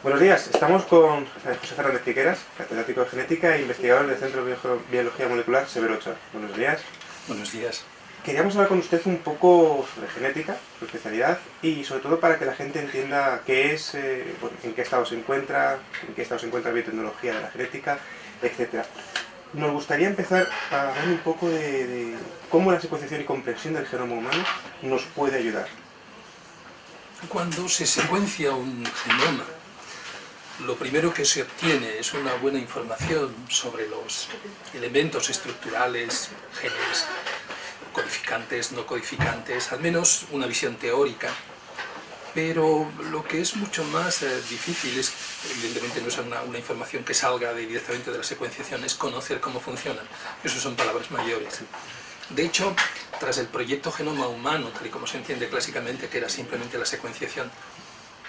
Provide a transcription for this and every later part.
Buenos días, estamos con José Fernández Piqueras, catedrático de genética e investigador del Centro de Biología Molecular Severo Ochoa. Buenos días. Buenos días. Queríamos hablar con usted un poco sobre genética, su especialidad, y sobre todo para que la gente entienda qué es, en qué estado se encuentra, la biotecnología de la genética, etc. Nos gustaría empezar a hablar un poco de cómo la secuenciación y comprensión del genoma humano nos puede ayudar. Cuando se secuencia un genoma, lo primero que se obtiene es una buena información sobre los elementos estructurales, genes, codificantes, no codificantes, al menos una visión teórica. Pero lo que es mucho más difícil es, evidentemente no es una información que salga directamente de la secuenciación, es conocer cómo funcionan. Eso son palabras mayores. De hecho, tras el proyecto Genoma Humano, tal y como se entiende clásicamente, que era simplemente la secuenciación,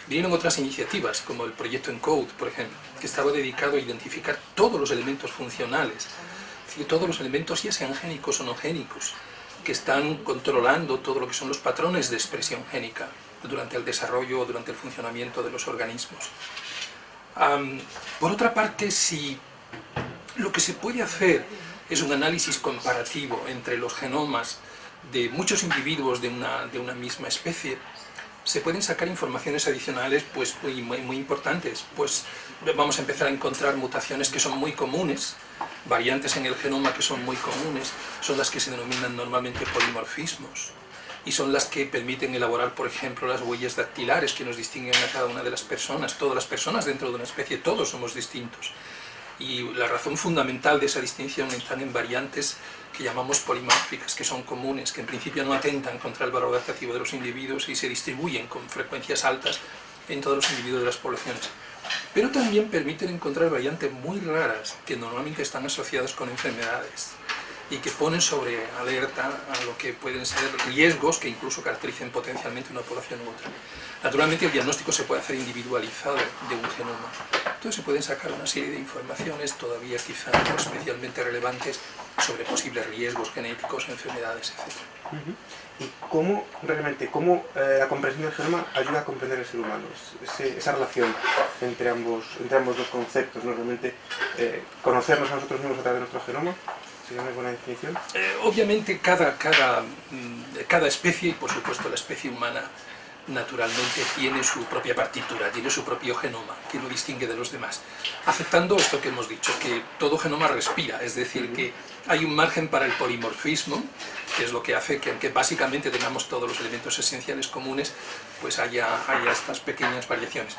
vinieron otras iniciativas, como el proyecto ENCODE, por ejemplo, que estaba dedicado a identificar todos los elementos funcionales, es decir, todos los elementos, ya sean génicos o no génicos, que están controlando todo lo que son los patrones de expresión génica durante el desarrollo o durante el funcionamiento de los organismos. Por otra parte, si lo que se puede hacer es un análisis comparativo entre los genomas de muchos individuos de una misma especie, se pueden sacar informaciones adicionales pues, muy importantes. Pues vamos a empezar a encontrar mutaciones que son muy comunes, variantes en el genoma que son muy comunes, son las que se denominan normalmente polimorfismos, y son las que permiten elaborar, por ejemplo, las huellas dactilares que nos distinguen a cada una de las personas. Todas las personas dentro de una especie, todos somos distintos. Y la razón fundamental de esa distinción están en variantes que llamamos polimórficas, que son comunes, que en principio no atentan contra el valor adaptativo de los individuos y se distribuyen con frecuencias altas en todos los individuos de las poblaciones. Pero también permiten encontrar variantes muy raras que normalmente están asociadas con enfermedades y que ponen sobre alerta a lo que pueden ser riesgos que incluso caractericen potencialmente una población u otra. Naturalmente el diagnóstico se puede hacer individualizado de un genoma. Entonces se pueden sacar una serie de informaciones todavía quizá no especialmente relevantes sobre posibles riesgos genéticos, enfermedades, etc. ¿Y cómo la comprensión del genoma ayuda a comprender el ser humano? Esa relación entre ambos dos conceptos, ¿no? Realmente conocernos a nosotros mismos a través de nuestro genoma. ¿Sería una buena definición? Obviamente cada especie, y por supuesto la especie humana, naturalmente tiene su propia partitura, tiene su propio genoma, que lo distingue de los demás. Aceptando esto que hemos dicho, que todo genoma respira, es decir, que hay un margen para el polimorfismo, que es lo que hace que aunque básicamente tengamos todos los elementos esenciales comunes, pues haya estas pequeñas variaciones.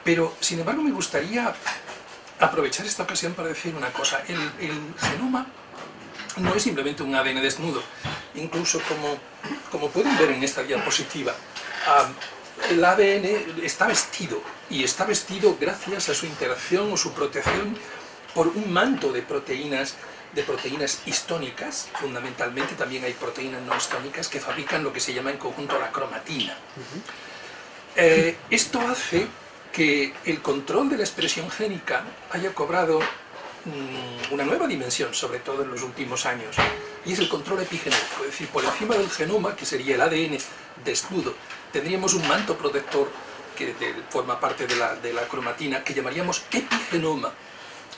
Pero, sin embargo, me gustaría aprovechar esta ocasión para decir una cosa. El genoma no es simplemente un ADN desnudo, incluso como pueden ver en esta diapositiva, el ADN está vestido, y está vestido gracias a su interacción o su protección por un manto de proteínas histónicas. Fundamentalmente también hay proteínas no histónicas que fabrican lo que se llama en conjunto la cromatina. Esto hace que el control de la expresión génica haya cobrado una nueva dimensión, sobre todo en los últimos años, y es el control epigenético, es decir, por encima del genoma, que sería el ADN desnudo, tendríamos un manto protector que forma parte de la cromatina, que llamaríamos epigenoma.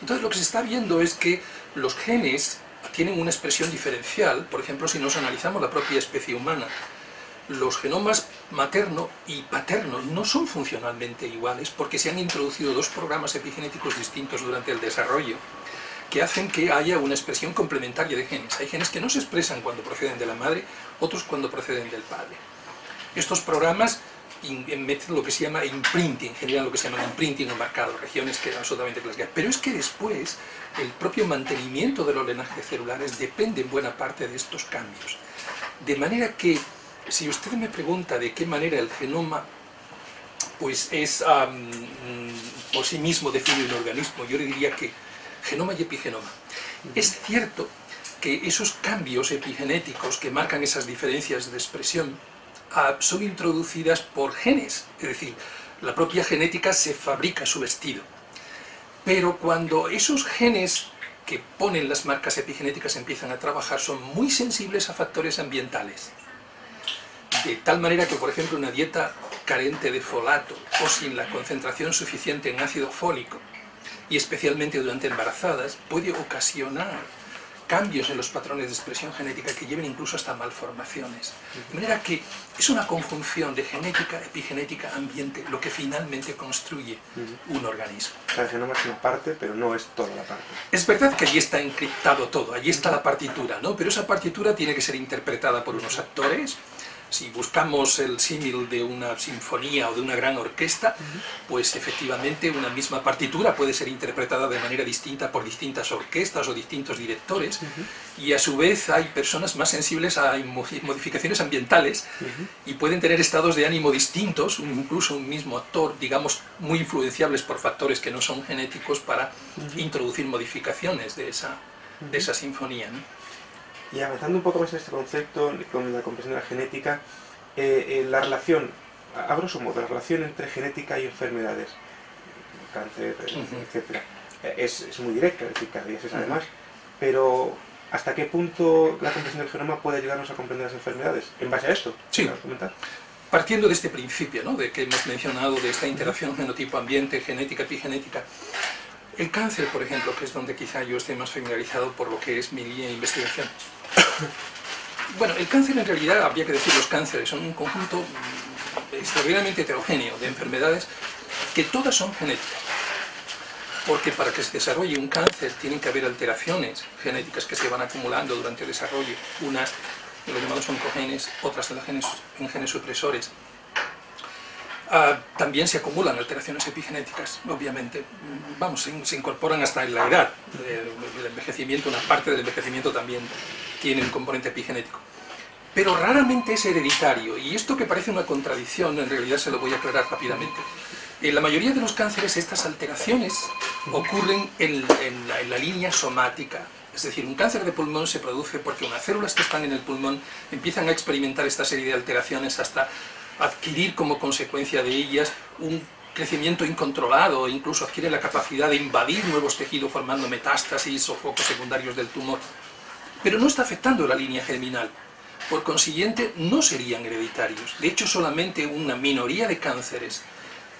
Entonces lo que se está viendo es que los genes tienen una expresión diferencial. Por ejemplo, si nos analizamos la propia especie humana, los genomas materno y paterno no son funcionalmente iguales porque se han introducido dos programas epigenéticos distintos durante el desarrollo que hacen que haya una expresión complementaria de genes. Hay genes que no se expresan cuando proceden de la madre, otros cuando proceden del padre. Estos programas meten lo que se llama imprinting, generan lo que se llama imprinting o marcado, regiones que absolutamente clásicas. Pero es que después el propio mantenimiento de los linajes celulares depende en buena parte de estos cambios. De manera que, si usted me pregunta de qué manera el genoma pues es por sí mismo define un organismo, yo le diría que genoma y epigenoma. Es cierto que esos cambios epigenéticos que marcan esas diferencias de expresión son introducidas por genes, es decir, la propia genética se fabrica su vestido. Pero cuando esos genes que ponen las marcas epigenéticas empiezan a trabajar, son muy sensibles a factores ambientales. De tal manera que, por ejemplo, una dieta carente de folato o sin la concentración suficiente en ácido fólico, y especialmente durante embarazadas, puede ocasionar cambios en los patrones de expresión genética que lleven incluso hasta malformaciones. De manera que es una conjunción de genética, epigenética, ambiente, lo que finalmente construye un organismo. El genoma es una parte, pero no es toda la parte. Es verdad que allí está encriptado todo, allí está la partitura, ¿no? Pero esa partitura tiene que ser interpretada por unos actores. Si buscamos el símil de una sinfonía o de una gran orquesta, pues efectivamente una misma partitura puede ser interpretada de manera distinta por distintas orquestas o distintos directores, y a su vez hay personas más sensibles a modificaciones ambientales y pueden tener estados de ánimo distintos, incluso un mismo actor, digamos, muy influenciables por factores que no son genéticos para introducir modificaciones de esa sinfonía, ¿no? Y avanzando un poco más en este concepto, con la comprensión de la genética, la relación, a grosso modo, la relación entre genética y enfermedades, cáncer, etc., es muy directa, es decir, cada día se sabe más, pero ¿hasta qué punto la comprensión del genoma puede ayudarnos a comprender las enfermedades? En base a esto, sí. ¿puedes comentar? Partiendo de este principio, ¿no?, de que hemos mencionado, de esta interacción genotipo-ambiente, genética-epigenética, el cáncer, por ejemplo, que es donde quizá yo esté más familiarizado por lo que es mi línea de investigación. Bueno, el cáncer en realidad, habría que decir, los cánceres son un conjunto extraordinariamente heterogéneo de enfermedades que todas son genéticas. Porque para que se desarrolle un cáncer tienen que haber alteraciones genéticas que se van acumulando durante el desarrollo. Unas en los llamados oncogenes, otras en genes supresores. También se acumulan alteraciones epigenéticas, obviamente. Vamos, se incorporan hasta en la edad. El envejecimiento, una parte del envejecimiento también tiene un componente epigenético. Pero raramente es hereditario, y esto que parece una contradicción, en realidad se lo voy a aclarar rápidamente. En la mayoría de los cánceres estas alteraciones ocurren en la línea somática. Es decir, un cáncer de pulmón se produce porque unas células que están en el pulmón empiezan a experimentar esta serie de alteraciones hasta adquirir como consecuencia de ellas un crecimiento incontrolado, e incluso adquiere la capacidad de invadir nuevos tejidos formando metástasis o focos secundarios del tumor. Pero no está afectando la línea germinal. Por consiguiente, no serían hereditarios. De hecho, solamente una minoría de cánceres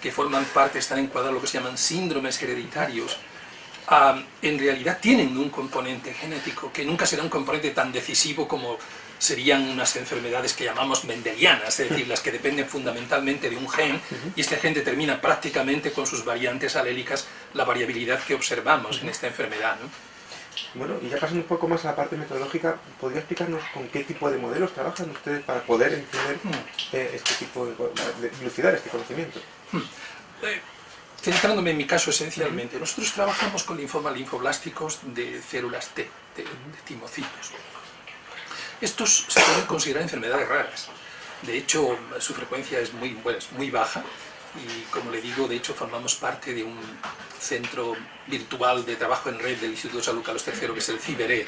que forman parte, están encuadrados en lo que se llaman síndromes hereditarios, en realidad tienen un componente genético, que nunca será un componente tan decisivo como serían unas enfermedades que llamamos mendelianas, es decir, las que dependen fundamentalmente de un gen, y este gen determina prácticamente con sus variantes alélicas la variabilidad que observamos en esta enfermedad, ¿no? Bueno, y ya pasando un poco más a la parte metodológica, ¿podría explicarnos con qué tipo de modelos trabajan ustedes para poder entender este tipo de dilucidar este conocimiento? Centrándome en mi caso esencialmente, nosotros trabajamos con linfoblásticos de células T, de timocitos. Estos se pueden considerar enfermedades raras. De hecho, su frecuencia es muy baja y, como le digo, de hecho formamos parte de un centro virtual de trabajo en red del Instituto de Salud Carlos III, que es el CIBERED.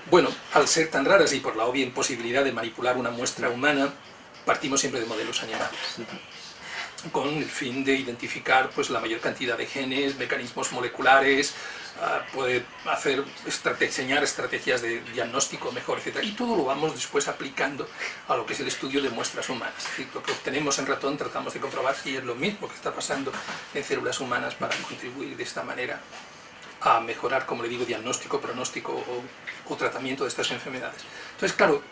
Bueno, al ser tan raras y por la obvia imposibilidad de manipular una muestra humana, partimos siempre de modelos animales, con el fin de identificar pues, la mayor cantidad de genes, mecanismos moleculares, poder diseñar estrategias de diagnóstico mejor, etc. Y todo lo vamos después aplicando a lo que es el estudio de muestras humanas. Es decir, lo que obtenemos en ratón tratamos de comprobar si es lo mismo que está pasando en células humanas para contribuir de esta manera a mejorar, como le digo, diagnóstico, pronóstico o tratamiento de estas enfermedades. Entonces, claro,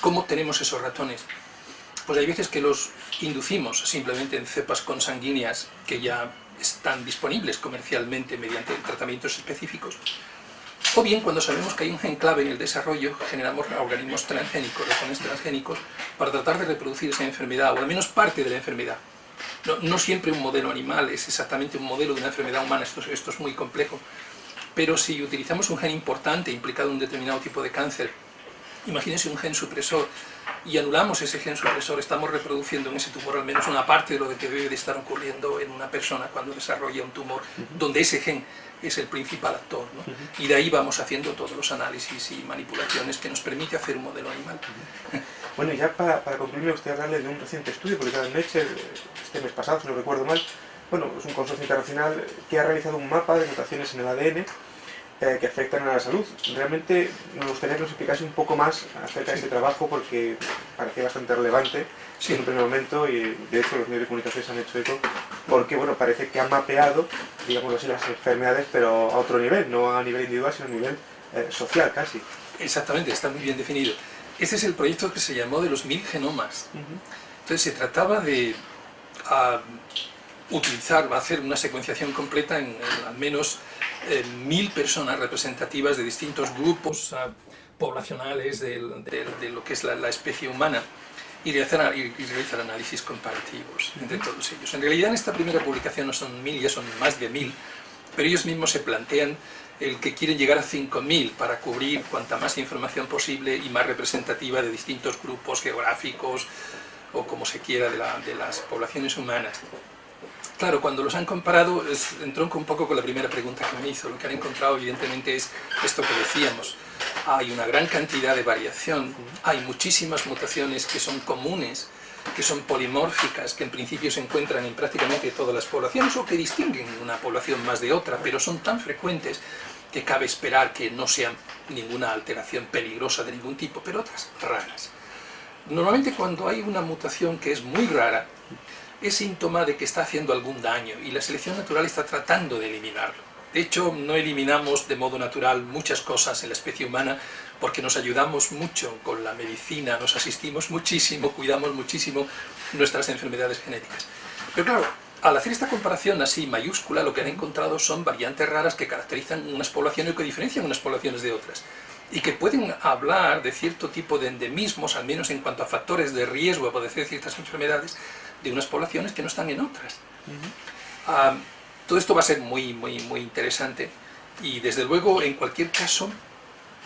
¿cómo obtenemos esos ratones? Pues hay veces que los inducimos simplemente en cepas consanguíneas que ya están disponibles comercialmente mediante tratamientos específicos, o bien cuando sabemos que hay un gen clave en el desarrollo, generamos organismos transgénicos, ratones transgénicos, para tratar de reproducir esa enfermedad, o al menos parte de la enfermedad. No siempre un modelo animal es exactamente un modelo de una enfermedad humana, esto es muy complejo, pero si utilizamos un gen importante implicado en un determinado tipo de cáncer, imagínense un gen supresor, y anulamos ese gen supresor, estamos reproduciendo en ese tumor al menos una parte de lo que debe de estar ocurriendo en una persona cuando desarrolla un tumor, donde ese gen es el principal actor, ¿no? Y de ahí vamos haciendo todos los análisis y manipulaciones que nos permite hacer un modelo animal. Bueno, y ya para concluir, me gustaría hablarle de un reciente estudio publicado en Nature este mes pasado, si no recuerdo mal. Bueno, es un consorcio internacional que ha realizado un mapa de mutaciones en el ADN que afectan a la salud. Realmente me gustaría que nos explicase un poco más acerca de este trabajo, porque parecía bastante relevante en un primer momento, y de hecho los medios de comunicación se han hecho eco, porque bueno, parece que han mapeado, digamos así, las enfermedades, pero a otro nivel, no a nivel individual, sino a nivel social casi. Exactamente, está muy bien definido. Este es el proyecto que se llamó de los 1000 genomas. Entonces se trataba de hacer una secuenciación completa en al menos 1000 personas representativas de distintos grupos poblacionales de lo que es la especie humana, y realizar análisis comparativos entre todos ellos. En realidad en esta primera publicación no son 1000, ya son más de 1000, pero ellos mismos se plantean el que quieren llegar a 5000 para cubrir cuanta más información posible y más representativa de distintos grupos geográficos o como se quiera de las poblaciones humanas. Claro, cuando los han comparado, entronco un poco con la primera pregunta que me hizo. Lo que han encontrado evidentemente es esto que decíamos. Hay una gran cantidad de variación, hay muchísimas mutaciones que son comunes, que son polimórficas, que en principio se encuentran en prácticamente todas las poblaciones o que distinguen una población más de otra, pero son tan frecuentes que cabe esperar que no sean ninguna alteración peligrosa de ningún tipo, pero otras raras. Normalmente cuando hay una mutación que es muy rara, es síntoma de que está haciendo algún daño y la selección natural está tratando de eliminarlo. De hecho, no eliminamos de modo natural muchas cosas en la especie humana porque nos ayudamos mucho con la medicina, nos asistimos muchísimo, cuidamos muchísimo nuestras enfermedades genéticas. Pero claro, al hacer esta comparación así mayúscula, lo que han encontrado son variantes raras que caracterizan unas poblaciones o que diferencian unas poblaciones de otras y que pueden hablar de cierto tipo de endemismos, al menos en cuanto a factores de riesgo a padecer ciertas enfermedades, de unas poblaciones que no están en otras. Todo esto va a ser muy interesante y desde luego en cualquier caso,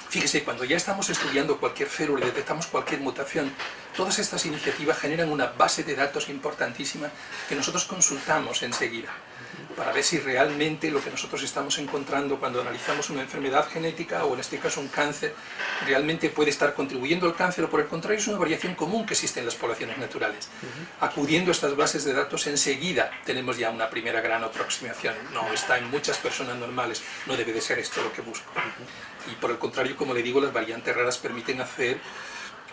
fíjese, cuando ya estamos estudiando cualquier férula y detectamos cualquier mutación, todas estas iniciativas generan una base de datos importantísima que nosotros consultamos enseguida para ver si realmente lo que nosotros estamos encontrando cuando analizamos una enfermedad genética o en este caso un cáncer realmente puede estar contribuyendo al cáncer o por el contrario es una variación común que existe en las poblaciones naturales. Acudiendo a estas bases de datos enseguida tenemos ya una primera gran aproximación. No está en muchas personas normales, no debe de ser esto lo que busco. Y por el contrario, como le digo, las variantes raras permiten hacer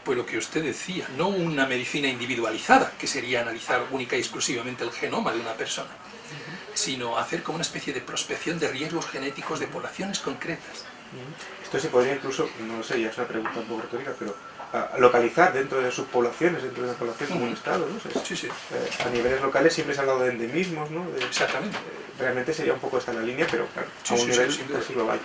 pues lo que usted decía, no una medicina individualizada, que sería analizar única y exclusivamente el genoma de una persona, sino hacer como una especie de prospección de riesgos genéticos de poblaciones concretas. Esto se podría incluso, no lo sé, ya es una pregunta un poco retórica, pero localizar dentro de subpoblaciones, dentro de una población como un estado, ¿no? O sea, Sí. A niveles locales siempre se ha hablado de endemismos, ¿no? Exactamente. Realmente sería un poco esta la línea, pero claro, a un nivel casi global.